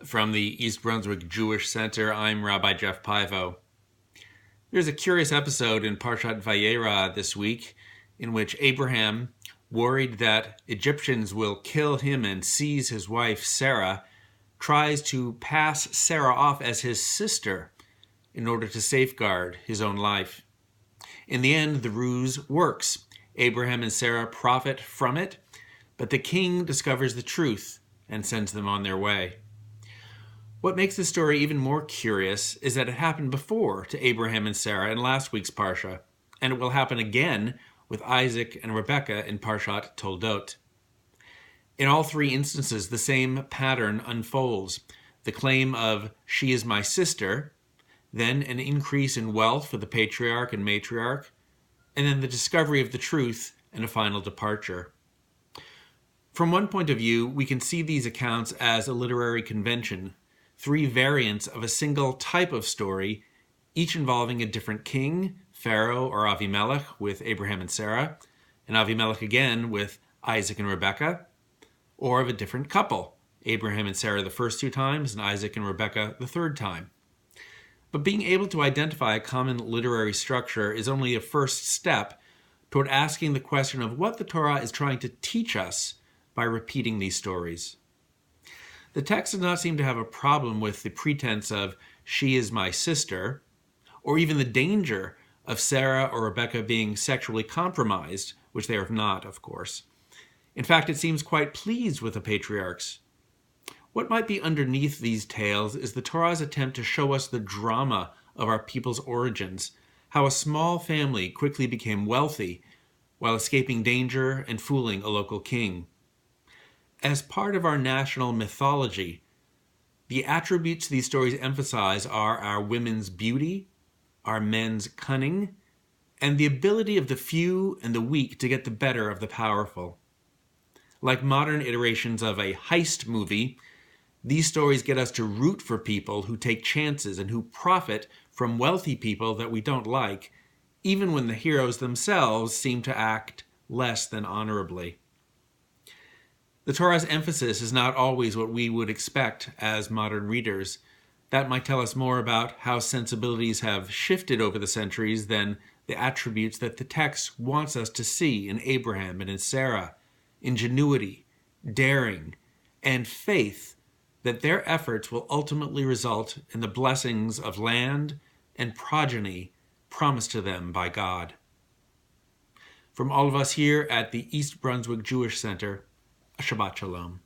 From the East Brunswick Jewish Center, I'm Rabbi Jeff Pivo. There's a curious episode in Parshat Vayera this week in which Abraham, worried that Egyptians will kill him and seize his wife Sarah, tries to pass Sarah off as his sister in order to safeguard his own life. In the end, the ruse works. Abraham and Sarah profit from it, but the king discovers the truth and sends them on their way. What makes this story even more curious is that it happened before to Abraham and Sarah in last week's Parsha, and it will happen again with Isaac and Rebekah in Parshat Toldot. In all three instances, the same pattern unfolds. The claim of, "She is my sister," then an increase in wealth for the patriarch and matriarch, and then the discovery of the truth and a final departure. From one point of view, we can see these accounts as a literary convention, three variants of a single type of story, each involving a different king, Pharaoh or Avimelech with Abraham and Sarah, and Avimelech again with Isaac and Rebekah, or of a different couple, Abraham and Sarah the first two times and Isaac and Rebekah the third time. But being able to identify a common literary structure is only a first step toward asking the question of what the Torah is trying to teach us by repeating these stories. The text does not seem to have a problem with the pretense of "she is my sister," or even the danger of Sarah or Rebekah being sexually compromised, which they are not, of course. In fact, it seems quite pleased with the patriarchs. What might be underneath these tales is the Torah's attempt to show us the drama of our people's origins, how a small family quickly became wealthy while escaping danger and fooling a local king. As part of our national mythology, the attributes these stories emphasize are our women's beauty, our men's cunning, and the ability of the few and the weak to get the better of the powerful. Like modern iterations of a heist movie, these stories get us to root for people who take chances and who profit from wealthy people that we don't like, even when the heroes themselves seem to act less than honorably. The Torah's emphasis is not always what we would expect as modern readers. That might tell us more about how sensibilities have shifted over the centuries than the attributes that the text wants us to see in Abraham and in Sarah: ingenuity, daring, and faith that their efforts will ultimately result in the blessings of land and progeny promised to them by God. From all of us here at the East Brunswick Jewish Center, Shabbat Shalom.